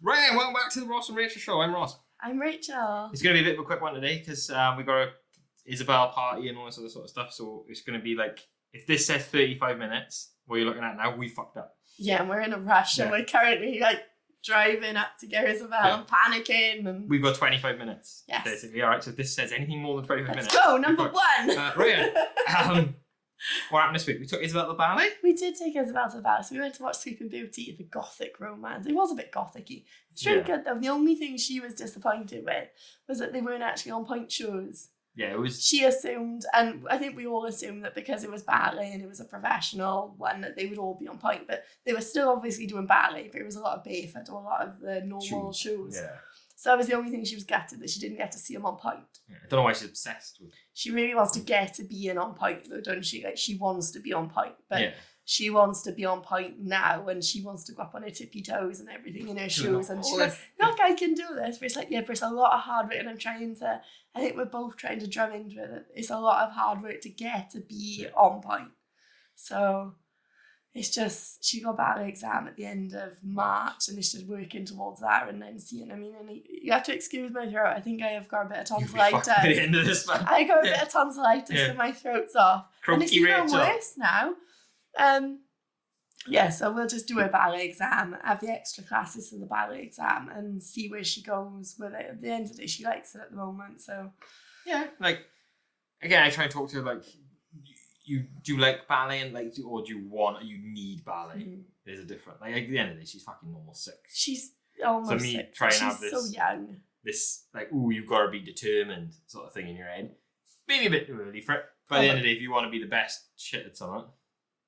Right, and welcome back to the Ross and Rachel Show. I'm Ross. I'm Rachel. It's going to be a bit of a quick one today because we got a Isabel party and all this other sort of stuff. So it's going to be like, if this says 35 minutes, what you're looking at now, we fucked up. Yeah, and we're in a rush and we're currently like driving up to get Isabel and panicking. And we've got 25 minutes. Yes. Basically, all right. So if this says anything more than 25 minutes. Let's go, number one. Right. What happened this week? We took Isabel to the ballet. We did take Isabel to the ballet. So we went to watch Sleeping Beauty, the gothic romance. It was a bit gothic-y. It's really good though. The only thing she was disappointed with was that they weren't actually on point shows. Yeah, it was. She assumed, and I think we all assumed that because it was ballet and it was a professional one, that they would all be on point. But they were still obviously doing ballet, but it was a lot of barefoot or a lot of the normal shoes. Yeah. So that was the only thing she was gutted, that she didn't get to see them on point. Yeah, I don't know why she's obsessed with. She really wants to get to being on point though, doesn't she? Like she wants to be on point, but she wants to be on point now, and she wants to go up on her tippy toes and everything in her shoes. And she's like, look, I can do this. But it's like, yeah, but it's a lot of hard work, and I think we're both trying to drum into it. It's a lot of hard work to get to be on point. So it's just, she got a ballet exam at the end of March, and it's just working towards that and then seeing. I mean, and you have to excuse my throat. I think I have got a bit of tonsillitis. At the end of this, man. I got a bit of tonsillitis and my throat's off. Croaky and it's even Rachel. worse now. So we'll just do a ballet exam, have the extra classes for the ballet exam, and see where she goes with it. At the end of the day, she likes it at the moment, so. Yeah, like, again, I try and talk to her, like, you do you like ballet, and like, or do you need ballet? Mm-hmm. There's a different, like, at the end of the day, she's fucking almost 6. She's almost 6. Try and she's have this, so young. This, like, ooh, you've got to be determined sort of thing in your head. Maybe a bit too early for it. But at the end of the day, if you want to be the best shit at something,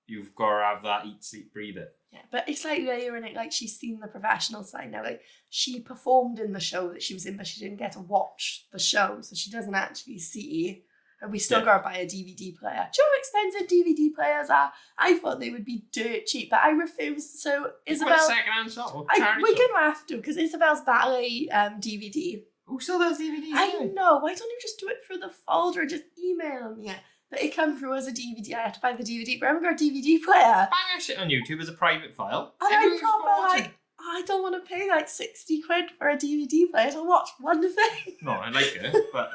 you've got to have that eat, sleep, breathe it. Yeah, but it's like layering it, like she's seen the professional side now. Like she performed in the show that she was in, but she didn't get to watch the show, so she doesn't actually see. And we still got to buy a DVD player. Do you know how expensive DVD players are? I thought they would be dirt cheap, but I refused. So Isabel, second-hand shop or we're charity going to have to, because Isabel's ballet DVD. Who still does DVDs? I know. Why don't you just do it through the folder? Just email me it. But it come through as a DVD. I had to buy the DVD, but I haven't got a DVD player. Bang our shit on YouTube as a private file. And I'm proper like, I don't want to pay like 60 quid for a DVD player to watch one thing. No, I like it, but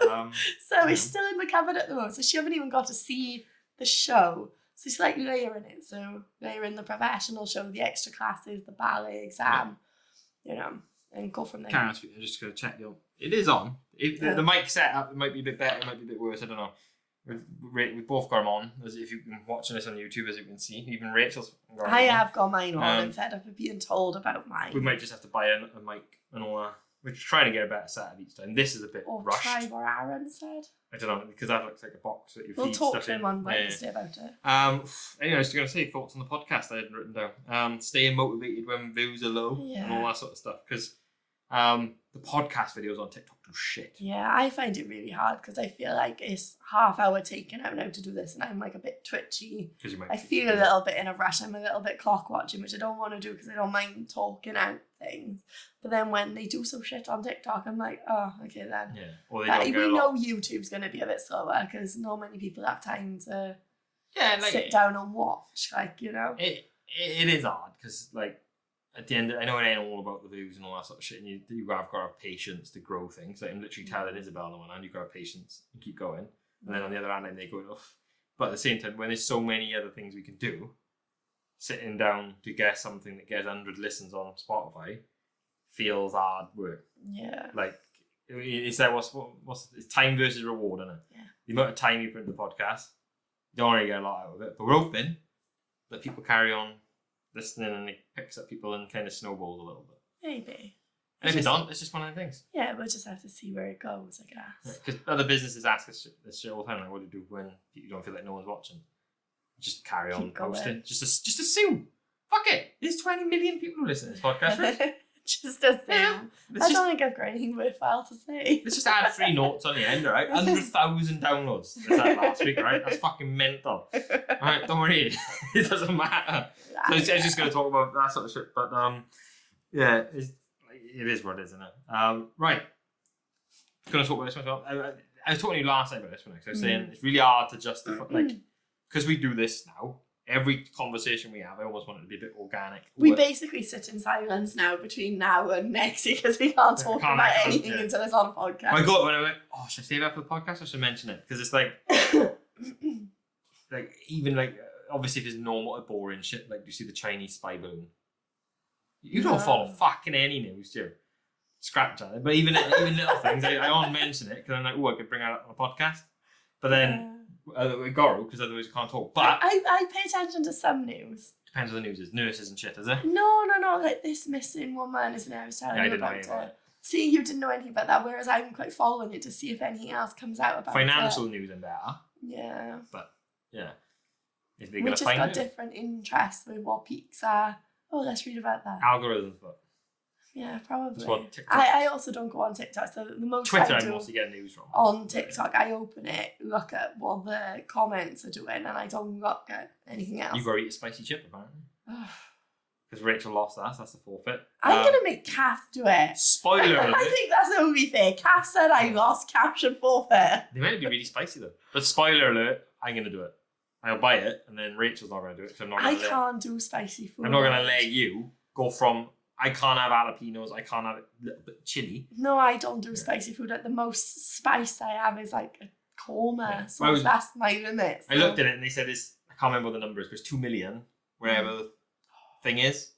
so it's still in the cupboard at the moment. So she haven't even got to see the show. So she's like layering it. So layering the professional show, the extra classes, the ballet exam, and go from there. I'm just going to check. It is on. The mic setup, it might be a bit better, it might be a bit worse, I don't know. We've both got them on, as if you've been watching this on YouTube, as you can see. Even Rachel's got I have got mine on. I'm fed up of being told about mine. We might just have to buy a mic and all that. We're trying to get a better setup each time. This is a bit rushed. Or try what Aaron said. I don't know, because that looks like a box that you feed stuff in. We'll talk to him on Wednesday about it. Anyway, I was going to say thoughts on the podcast I had written down. Staying motivated when views are low and all that sort of stuff. Because the podcast videos on TikTok do shit. Yeah, I find it really hard because I feel like it's half hour taken out now to do this, and I'm like a bit twitchy. I feel a little bit in a rush. I'm a little bit clock watching, which I don't want to do because I don't mind talking out things. But then when they do some shit on TikTok, I'm like, oh, okay then. Yeah. Or they don't we know YouTube's going to be a bit slower because not many people have time to sit down and watch. It is hard because at the end, I know it ain't all about the views and all that sort of shit, and you have got to have patience to grow things. Like I'm literally telling Isabel on the one hand, you've got to have patience and keep going. And then on the other hand, they go off. But at the same time, when there's so many other things we can do, sitting down to get something that gets 100 listens on Spotify feels hard work. Yeah. It's like, it's time versus reward, isn't it? Yeah. The amount of time you put into the podcast, you don't really get a lot out of it. But we're hoping that people carry on listening and it picks up people and kind of snowballs a little bit. Maybe. And if it don't, it's just one of the things. Yeah, we'll just have to see where it goes, I guess. Because other businesses ask us this shit all the time, like, what do you do when you don't feel like no one's watching? Just carry on posting. Just assume. Fuck it. There's 20 million people who listen to this podcast, right? Just assume. Yeah, I don't think I've got anything worthwhile to say. Let's just add 3 notes on the end, right? 100,000 downloads. That's that last week, right? That's fucking mental. Alright, don't worry. It doesn't matter. So I was just going to talk about that sort of shit. But yeah, it is what it is, isn't it? Right. Going to talk about this one as well. I was talking to you last time about this one, because I was saying it's really hard to justify, because we do this now, every conversation we have, I almost want it to be a bit organic. We basically sit in silence now between now and next year because we can't talk about anything until it's on a podcast. I got when I went, oh, should I save that for the podcast or should I mention it? Because it's like, like even like obviously if it's normal boring shit, like you see the Chinese spy balloon. You don't follow fucking any news, do you? Scratch at it. But even little things, I won't mention it because I'm like, oh, I could bring it up on a podcast. But then we got because otherwise we can't talk. But I pay attention to some news. Depends what the news is. Nurses and shit, is it? No. Like this missing woman, isn't it? I was telling you about it. See, you didn't know anything about that, whereas I'm quite following it to see if anything else comes out about financial news and better. Yeah. But yeah. We just got different interests with what peaks are. Oh, let's read about that. Algorithms, but. Yeah, probably. TikTok. I also don't go on TikTok, so the most Twitter I do I mostly get news from. on TikTok, I open it, look at what the comments are doing, and I don't look at anything else. You've got to eat a spicy chip, apparently. Because Rachel lost that, that's the forfeit. I'm going to make Kath do it. Spoiler alert. I think that's only fair. Kath said I lost, Kath should forfeit. They might be really spicy though. But spoiler alert, I'm going to do it. I'll buy it, and then Rachel's not going to do it. Cause I'm not gonna can't do spicy food. I'm not going to let you go from, I can't have jalapenos, I can't have a little bit of chili. No, I don't do spicy food. Like, the most spice I have is like a coma. So well, that's my limit. So. I looked at it and they said it's, I can't remember what the number is, but it's 2 million, wherever the thing is.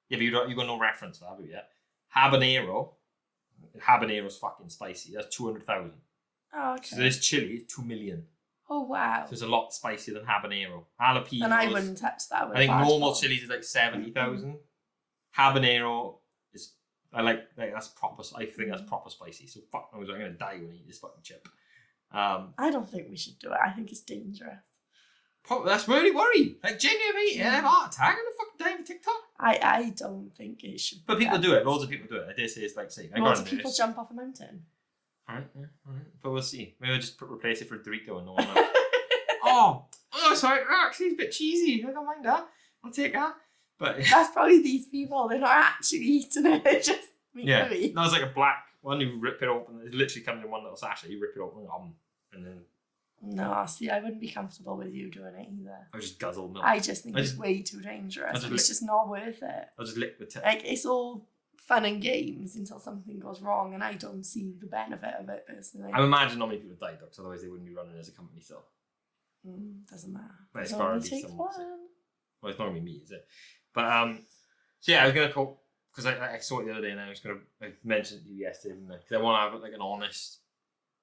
Yeah, but you got no reference for that, have you yet? Habanero's fucking spicy. That's 200,000. Oh, okay. So this chili is 2 million. Oh, wow. So it's a lot spicier than habanero. Jalapenos. And I wouldn't touch that with I think normal chilies is like 70,000. Habanero is, that's proper. I think that's proper spicy. So fuck knows, I'm gonna die when I eat this fucking chip. I don't think we should do it. I think it's dangerous. That's really worrying. Like genuinely, have a heart attack and a fucking die for TikTok. I don't think it should. But people do it. Loads of people do it. I dare say it's like saying lots of people jump off a mountain. Alright. But we'll see. Maybe we'll just replace it for Dorito and no one knows. oh, sorry. Actually, it's a bit cheesy. I don't mind that. I'll take that. But that's probably these people. They're not actually eating it. It's just no, it's like a black one. You rip it open. It literally comes in one little sachet. You rip it open, and then. No, see, I wouldn't be comfortable with you doing it either. I just guzzle milk. I just think it's way too dangerous. It's just not worth it. I'll just lick the tip. Like, it's all fun and games until something goes wrong, and I don't see the benefit of it personally. I imagine not many people died, because otherwise they wouldn't be running as a company still. Doesn't matter. But it's got to be someone. Well, it's not going to be me, is it? But so yeah, I was going to talk because I saw it the other day, and I mentioned it to you yesterday, because I want to have like an honest,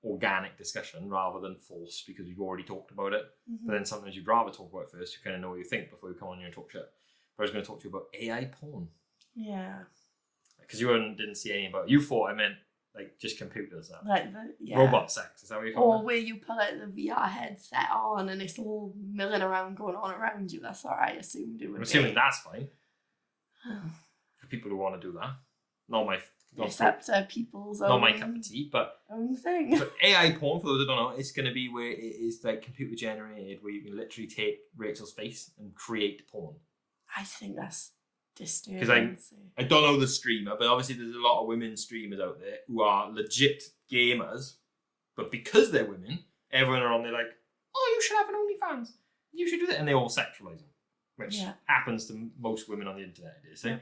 organic discussion rather than false, because we've already talked about it. But then sometimes you'd rather talk about it first. You kind of know what you think before you come on here and talk shit. But I was going to talk to you about AI porn. Yeah. Because you didn't see anything about it. You thought I meant like just computers. Like robot sex. Is that what you thought? Or where you put like the VR headset on and it's all milling around, going on around you. That's what I assumed it would be. I'm assuming that's fine. For people who want to do that. Except people's own. Not my cup of tea, but own thing. But AI porn, for those who don't know, it's going to be where it is like computer generated, where you can literally take Rachel's face and create porn. I think that's disturbing. Because I don't know the streamer, but obviously there's a lot of women streamers out there who are legit gamers, but because they're women, everyone are on there like, oh, you should have an OnlyFans. You should do that. And they all sexualize them, which happens to most women on the internet, I say.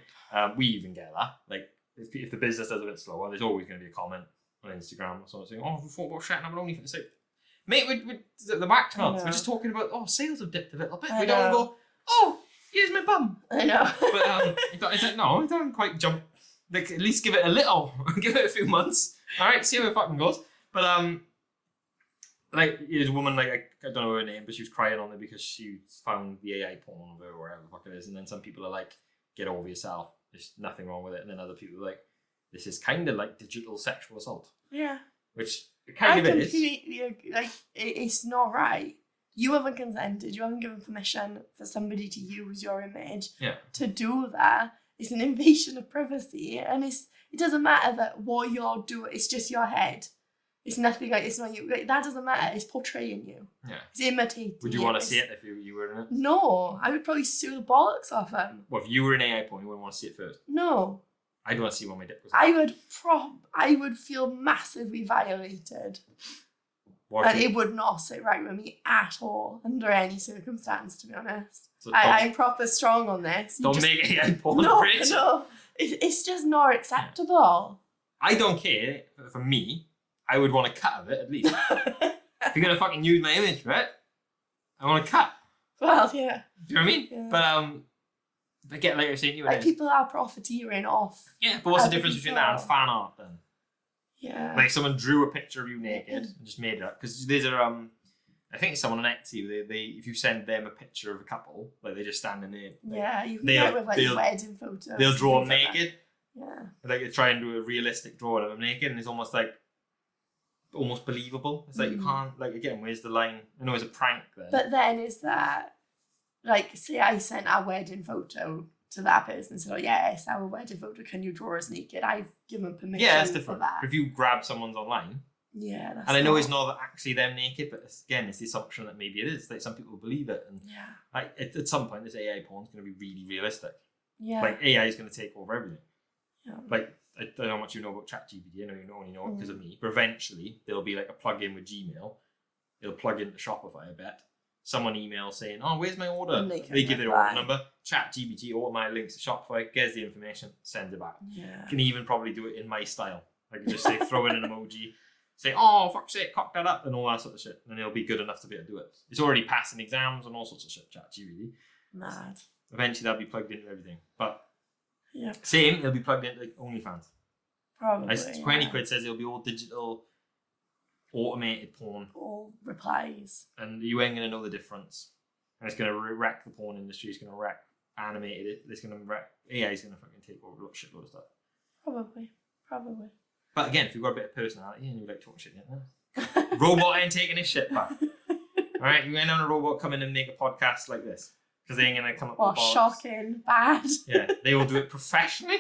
We even get that. Like, if the business does a bit slower, there's always going to be a comment on Instagram or something saying, oh, we thought about shutting up an OnlyFans. So, mate, we're the wax month. We're just talking about, sales have dipped a little bit. We don't go, oh, here's my bum. I know. But it don't quite jump. Like, at least give it a little. Give it a few months. All right, see how it fucking goes. But like, there's a woman, like, I don't know her name, but she was crying on there because she found the AI porn of her or whatever the fuck it is. And then some people are like, get over yourself. There's nothing wrong with it. And then other people are like, this is kind of like digital sexual assault. Yeah. Which it kind of is. Like, it's not right. You haven't consented. You haven't given permission for somebody to use your image to do that. It's an invasion of privacy. And it doesn't matter that what you're doing, it's just your head. It's nothing like, it's not you. Like, that doesn't matter. It's portraying you. Yeah. It's imitating. Would you want to see it if you were in it? No. I would probably sue the bollocks off him. Well, if you were in AI porn, you wouldn't want to see it first? No. I'd want to see what my dick was. I would feel massively violated. And it would not sit right with me at all, under any circumstance, to be honest. So I'm proper strong on this. Don't make AI porn. No. It's just not acceptable. I don't care. For me, I would want a cut of it, at least. If you're going to fucking use my image, right? I want a cut. Well, yeah. Do you know what I mean? Yeah. But get like I was saying, like people are profiteering off. Yeah, but what's the difference between that and fan art then? Yeah. Like someone drew a picture of you naked and just made it up. Because these are I think it's someone on Etsy. They if you send them a picture of a couple, like they just standing there. Like, you can do it with like wedding photos. They'll draw them naked. Yeah. Like they try and do a realistic drawing of them naked, and it's almost believable. It's like you can't, like, again, where's the line? I know it's a prank there. But then is that, like, say I sent our wedding photo to that person and said, oh yes, our wedding photo, can you draw us naked? I've given permission. Yeah, that's different. For that. If you grab someone's online. Yeah, that's and I know it's not actually them naked, but again, it's the assumption that maybe it is. Like some people believe it, and like at some point, this AI porn is going to be really realistic. Yeah, like AI is going to take over everything. Yeah, like I don't know how much you know about ChatGPT. I know you only know it because of me. But eventually, there'll be like a plug-in with Gmail. It'll plug into Shopify. I bet someone emails saying, "Oh, where's my order?" They give their order number. ChatGPT automatically links to Shopify, gets the information, sends it back. Yeah, can even probably do it in my style. I can just say throw in an emoji. Say, oh, fuck's sake, cock that up, and all that sort of shit. And it'll be good enough to be able to do it. It's already passing exams and all sorts of shit, ChatGPT. Mad. Eventually, that'll be plugged into everything. But yeah, same, it'll be plugged into like OnlyFans. Probably. 20 quid says it'll be all digital, automated porn. All replies. And you ain't going to know the difference. And it's going to wreck the porn industry. It's going to wreck animated it. It's going to wreck... AI is going to fucking take over a shitload of stuff. Probably. But again, if you've got a bit of personality and you like talking shit, yeah. Robot ain't taking his shit back. Alright, you ain't having a robot come in and make a podcast like this. Because they ain't going to come up with bollocks. Shocking, bad. Yeah, they will do it professionally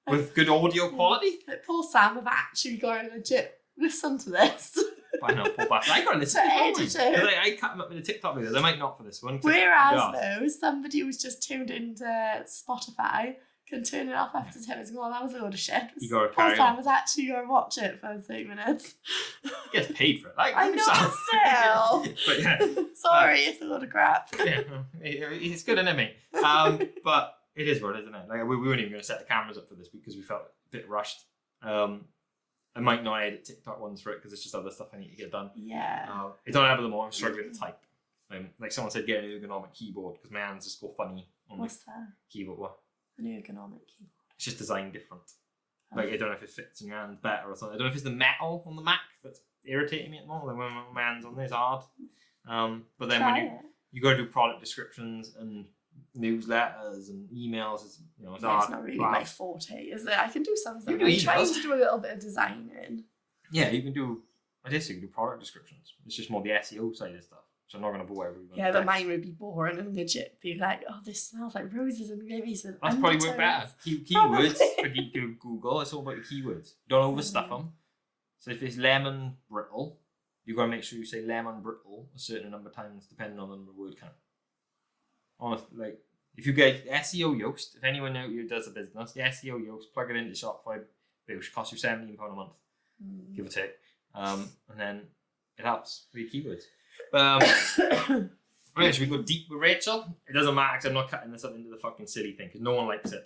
with good audio quality. Like poor Sam have actually got to legit listen to this. I know, poor bastard. I got to listen to edit it. I cut them up with a TikTok videos. I might not for this one. Whereas though, somebody who's just tuned into Spotify can turn it off after 10 minutes and go, oh, that was a load of shit. You got to Poor carry Sam on. was actually going to watch it for 30 minutes. He gets paid for it. Like, I know, still. But yeah. Sorry, it's a lot of crap. Yeah, it's good, isn't it, mate? But it is what it is, isn't it? Like, we weren't even going to set the cameras up for this because we felt a bit rushed. I might not edit TikTok ones for it because it's just other stuff I need to get done. Yeah. I don't have them all. I'm struggling to type. Like someone said, get an ergonomic keyboard because my hands just go funny on What's the that? keyboard. What? An ergonomic keyboard. It's just designed different. Like, I don't know if it fits in your hand better or something. I don't know if it's the metal on the Mac that's irritating me at the moment. Like, when my hands on there, it's hard. But then when you go to do product descriptions and newsletters and emails, it's, you know, it's hard. It's not really my forte, is it? I can do something. I'm trying to do a little bit of designing. Yeah, you can do. I guess you can do product descriptions. It's just more the SEO side of stuff. So I'm not going to bore everyone. Yeah, but mine would be boring and legit be like, oh, this smells like roses and lilies with That's probably work better. Keywords for Google. It's all about your keywords. Don't overstuff them. So if it's lemon brittle, you've got to make sure you say lemon brittle a certain number of times depending on the number of word count. Honestly, like, if you get SEO Yoast, if anyone out here does a business, the SEO Yoast, plug it into Shopify, it should cost you £17 a month, give or take. And then it helps with your keywords. Right, should we go deep with Rachel? It doesn't matter because I'm not cutting this up into the fucking silly thing because no one likes it.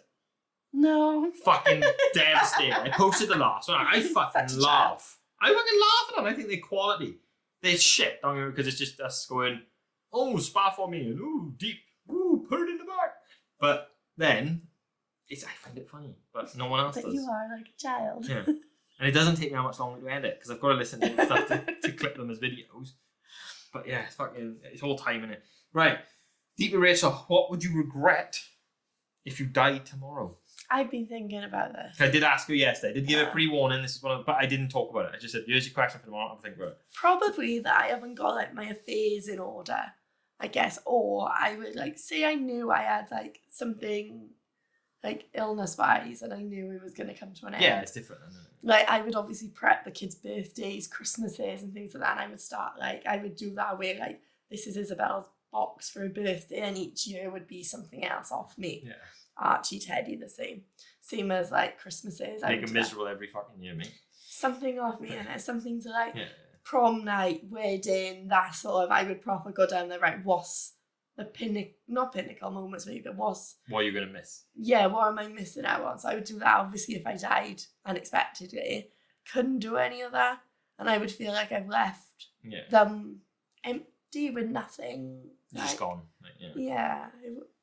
No. Fucking devastating. I posted the last one. I fucking laugh. I fucking laugh at them. I think they're quality. They're shit, don't you? Because it's just us going, oh, spa for me, and ooh, deep, ooh, put it in the back. But then, I find it funny, but no one else does. But you are like a child. Yeah. And it doesn't take me that much longer to edit because I've got to listen to stuff to clip them as videos. But yeah, it's all time in it. Right. Deeper Rachel, what would you regret if you died tomorrow? I've been thinking about this. I did ask you yesterday. I did give a pre-warning. This is but I didn't talk about it. I just said, here's your question for tomorrow. I'll think about it. Probably that I haven't got like my affairs in order, I guess. Or I would like say I knew I had like something like illness-wise and I knew it was going to come to an end. Yeah, it's different, isn't it? Like, I would obviously prep the kids' birthdays, Christmases and things like that. And I would start, like, I would do that where, like, this is Isabel's box for a birthday and each year would be something else off me. Yeah. Archie, Teddy, the same. Same as, like, Christmases. Make them miserable every fucking year, mate. Something off me and it's something to, like, prom night, wedding, that sort of, I would proper go down there, right, what's the not pinnacle moments maybe, but what's... What are you going to miss? Yeah, what am I missing out on? So I would do that, obviously, if I died unexpectedly. Couldn't do any of that. And I would feel like I've left them empty with nothing. You're just gone. Like,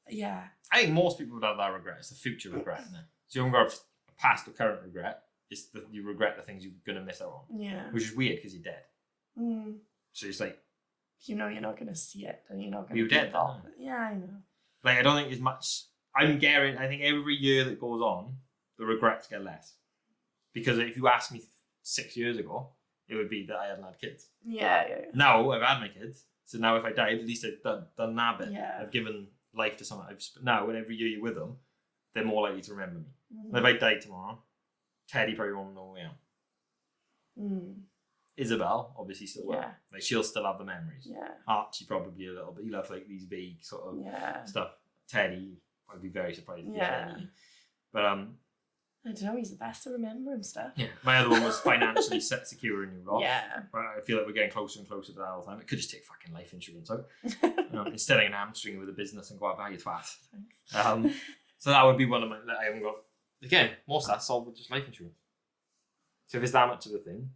Yeah. I think most people would have that regret. It's the future regret. Isn't it? So you haven't got a past or current regret. It's you regret the things you're going to miss out on. Yeah. Which is weird because you're dead. So it's like... You know you're not going to see it and you're not going to be dead. Yeah, I know. Like, I don't think as much... I think every year that goes on, the regrets get less. Because if you asked me 6 years ago, it would be that I hadn't had kids. Yeah. Now I've had my kids. So now if I died, at least I've done that bit. Yeah. I've given life to someone. Now, when every year you're with them, they're more likely to remember me. And if I died tomorrow, Teddy probably won't know who I am. Isabel, obviously, still will. Like, she'll still have the memories. Yeah. Archie probably a little bit. He'll have like these vague sort of stuff. Teddy, I'd be very surprised. But I don't know. He's the best to remember and stuff. Yeah. My other one was financially secure in your role. Yeah. But I feel like we're getting closer and closer to that all the time. It could just take fucking life insurance out. Instead, I'm gonna hamstring with a business and go out value fast. So that would be one of my. I haven't got. Again, most of that's solved with just life insurance. So if it's that much of a thing.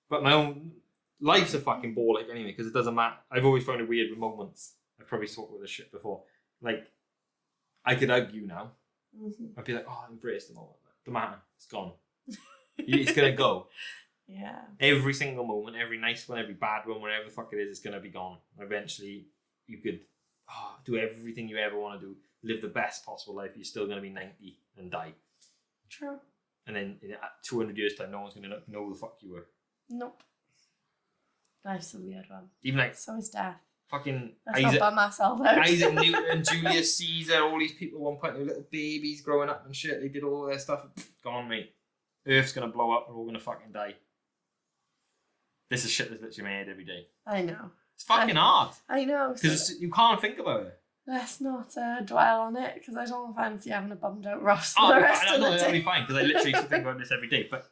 But my own life's a fucking ball ache anyway, because it doesn't matter. I've always found it weird with moments. I've probably talked about this shit before. Like, I could hug you now. I'd be like, oh, embrace the moment. Don't matter. It's gone. It's going to go. Yeah. Every single moment, every nice one, every bad one, whatever the fuck it is, it's going to be gone. Eventually, you could do everything you ever want to do. Live the best possible life. You're still going to be 90 and die. True. And then in 200 years' time, no one's going to know who the fuck you were. Nope. Life's a weird one. Even like... So is death. Fucking... Let's not bum myself out. Isaac Newton, Julius Caesar, all these people at one point, they were little babies growing up and shit. They did all their stuff. Gone, mate. Earth's going to blow up. We're all going to fucking die. This is shit that's literally made every day. I know. It's fucking hard. I know. Because you can't think about it. Let's not dwell on it, because I don't fancy having a bummed out Ross for the rest of the day. That'll be fine, because I literally used to think about this every day. But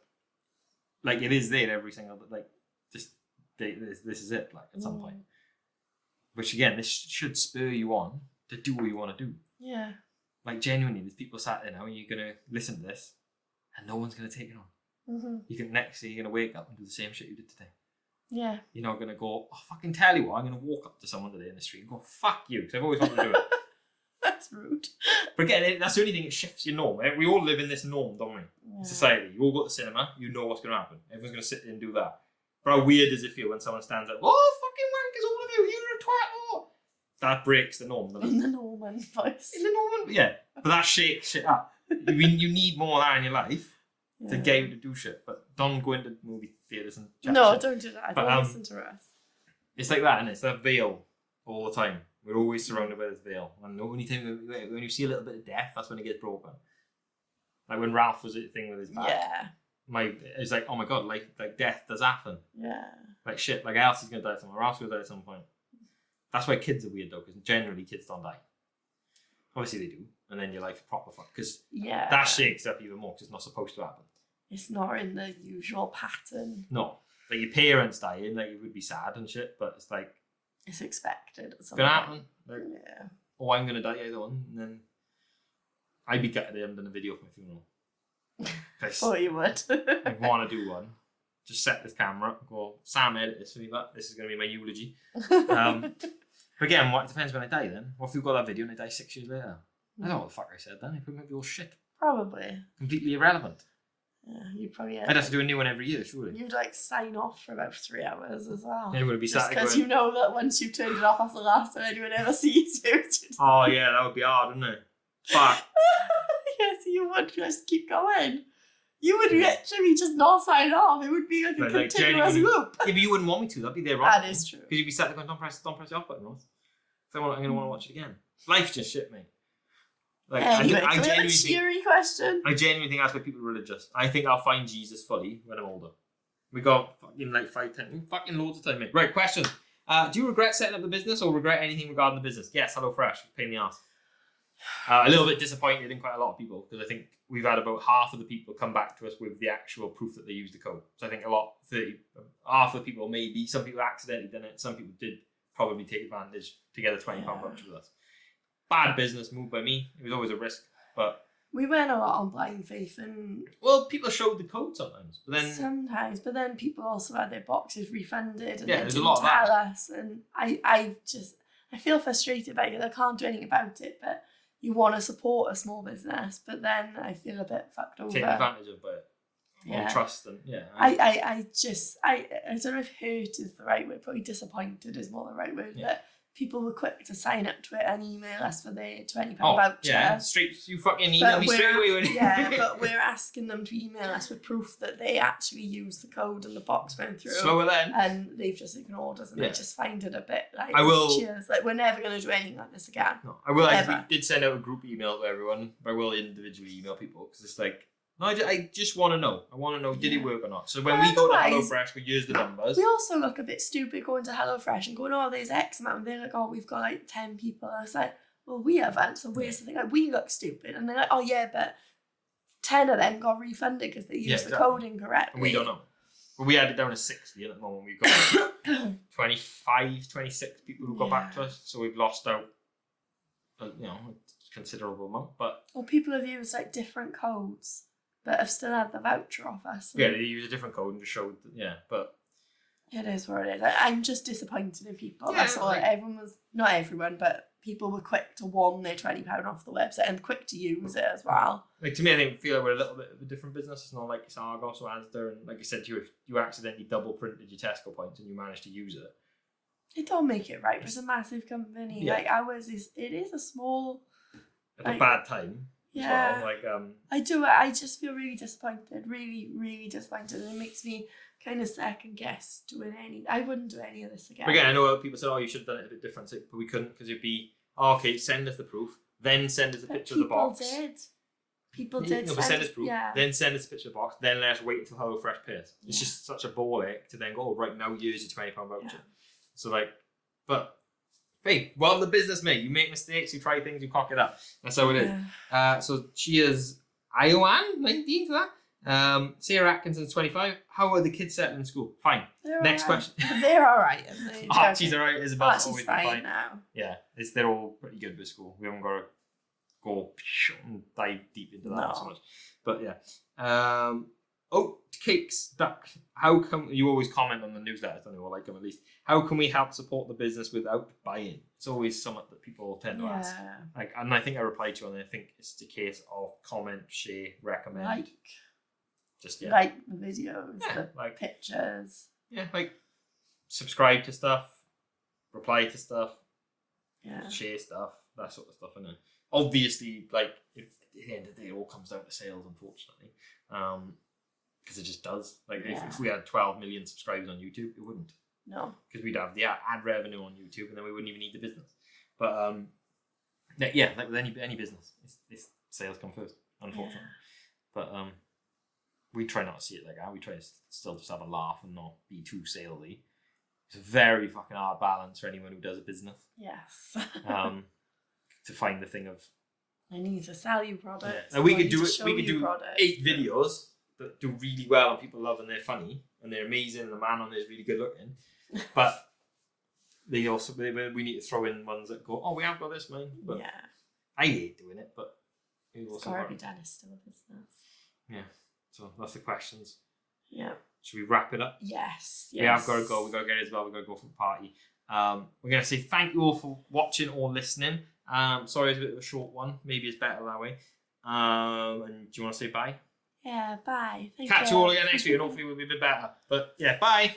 like, it is there every single, like, just this is it, like, at some point. Which again, this should spur you on to do what you want to do. Yeah. Like, genuinely, there's people sat there now and you're gonna listen to this and no one's gonna take it on. You can next day you're gonna wake up and do the same shit you did today. Yeah. You're not gonna go, oh, fucking tell you what, I'm gonna walk up to someone today in the street and go, fuck you, because I've always wanted to do it. That's rude. But again, that's the only thing, it shifts your norm. We all live in this norm, don't we? Yeah. Society. You all go to the cinema, you know what's going to happen. Everyone's going to sit there and do that. But how weird does it feel when someone stands up, oh, fucking wankers, all of you, you're a twat, oh. That breaks the norm, doesn't it? In the Norman voice. In the Norman, yeah. But that shakes shit up. You need more of that in your life to get you to do shit. But don't go into movie theatres and chat shit. Don't do that. Don't listen to us. It's like that, isn't it? It's that veil all the time. We're always surrounded by this veil. And the only time when you see a little bit of death, that's when it gets broken. Like when Ralph was at the thing with his back. Yeah. It's like, oh my god, like death does happen. Yeah. Like shit, like Elsie's gonna die at some point, Ralph's gonna die at some point. That's why kids are weird though, because generally kids don't die. Obviously they do, and then your life proper fuck. Because that shakes up even more, because it's not supposed to happen. It's not in the usual pattern. No. Like your parents dying, like it would be sad and shit, but it's like, it's expected. It's gonna happen. Like, oh, I'm gonna die either one, and then I'd be gutted I haven't done a video for my funeral. Oh, you would. I want to do one. Just set this camera up. Go, Sam, edit this for me. But this is gonna be my eulogy. But again, it depends when I die. Then, what if you've got that video and I die 6 years later? I don't know what the fuck I said then. It probably might be all shit. Probably. Completely irrelevant. Yeah, you'd probably. I'd have to do a new one every year, surely. You'd like sign off for about 3 hours as well. Everyone would be just because you know that once you've turned it off, that's the last time anyone ever sees you. Oh yeah, that would be hard, wouldn't it? But yes, you would just keep going. You would literally just not sign off. It would be like a continuous loop. Yeah, but you wouldn't want me to. That'd be there wrong. That is true. Because you'd be sat there going, don't press the off button, Ross. So I'm going to want to watch it again. Life's just shit, mate. Like, anyway, I genuinely think, question. I genuinely think that's why people are religious. I think I'll find Jesus fully when I'm older. We got fucking like 5, 10, fucking loads of time, mate. Right, question. Do you regret setting up the business or regret anything regarding the business? Yes, HelloFresh. Pain in the ass. A little bit disappointed in quite a lot of people because I think we've had about half of the people come back to us with the actual proof that they used the code. So I think half of the people, maybe some people accidentally done it, some people did probably take advantage to get a £20 voucher with us. Bad business move by me. It was always a risk, but we went a lot on blind faith, and people showed the code sometimes, but then people also had their boxes refunded, and they didn't a lot of tell that. us, and I feel frustrated by it. I can't do anything about it, but you want to support a small business, but then I feel a bit fucked over. Take advantage of it. On trust and I don't know if hurt is the right word, probably disappointed is more the right word, but people were quick to sign up to it and email us for their £20 voucher. Yeah, straight, you fucking email me straight away. But we're asking them to email us with proof that they actually used the code and the box went through. Slower then. And they've just ignored us, and I just find it a bit like, cheers, like we're never going to do anything like this again. No, I will. We did send out a group email to everyone, but I will individually email people because it's like, no, I just want to know. I want to know, did it work or not? So when we go to HelloFresh, we use the numbers. We also look a bit stupid going to HelloFresh and going, oh, there's X amount. And they're like, oh, we've got like 10 people. And it's like, well, we haven't. So where's the thing? Like, we look stupid. And they're like, oh, yeah, but 10 of them got refunded because they used the code incorrectly. And we don't know. But we had it down to 60 at the moment. We've got 25, 26 people who got back to us. So we've lost out, a considerable amount. But people have used like different codes, but have still had the voucher off us. Yeah, they use a different code and just showed, but... It is what it is. I'm just disappointed in people. That's all. Not everyone, but people were quick to want their £20 off the website and quick to use it as well. Like, to me, I feel like we're a little bit of a different business. It's not like it's Argos or Asda, and like I said to you, if you accidentally double printed your Tesco points and you managed to use it, it don't make it right. It's a massive company. Like ours is a small... At a bad time. Yeah, well. I just feel really disappointed, really, really disappointed, and it makes me kind of second guess doing I wouldn't do any of this again. But again, I know people said, you should have done it a bit different, but we couldn't because it'd be, okay, send us the proof, then send us a picture of the box. People did. Send us proof, then send us a picture of the box, then let us wait until HelloFresh pays. It's just such a ball ache to then go, right now, use your £20 voucher. Yeah. So but... Hey, well, the business, mate. You make mistakes, you try things, you cock it up. That's how it is. So cheers, Iowan, 19 for that. Sarah Atkinson's 25. How are the kids settling in school? Fine. Next question. They're all right. Archie's all right. Isabel's always fine now. Yeah, they're all pretty good with school. We haven't got to go and dive deep into that so much. But yeah. Cakes, Duck. How come you always comment on the newsletter? I don't know, I like them at least. How can we help support the business without buying? It's always something that people tend to ask. And I think I replied to you, and I think it's the case of comment, share, recommend. Like the videos, the pictures. Yeah, subscribe to stuff, reply to stuff, share stuff, that sort of stuff. And obviously, at the end of the day, it all comes down to sales, unfortunately. Because it just does. If we had 12 million subscribers on YouTube, it wouldn't. No. Because we'd have the ad revenue on YouTube, and then we wouldn't even need the business. But with any business, it's sales come first, unfortunately. But we try not to see it like that. We try to still just have a laugh and not be too salesy. It's a very fucking hard balance for anyone who does a business. Yes. To find the thing of, I need to sell you products. Now we could do 8 videos that do really well and people love and they're funny and they're amazing and the man on it is really good looking, but we need to throw in ones that go, we have got this, man. But I hate doing it, but it's got to be done. It's still a business. Yeah, so that's the questions. Yeah. Should we wrap it up? Yes. We have got to go. We've got to get Isabel. We've got to go for the party. We're going to say thank you all for watching or listening. Sorry it's a bit of a short one. Maybe it's better that way. And do you want to say bye? Yeah, bye. Catch you all again next week and hopefully we'll be a bit better. But yeah, bye.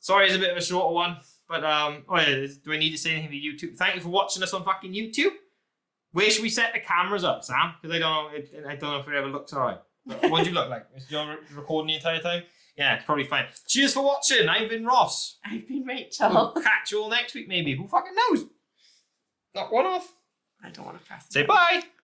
Sorry it's a bit of a shorter one. But do I need to say anything to YouTube? Thank you for watching us on fucking YouTube. Where should we set the cameras up, Sam? Because I don't know if it ever looks alright. What do you look like? Is you recording the entire time? Yeah, it's probably fine. Cheers for watching. I've been Ross. I've been Rachel. We'll catch you all next week maybe. Who fucking knows? Knock one off. I don't want to press. Say bye.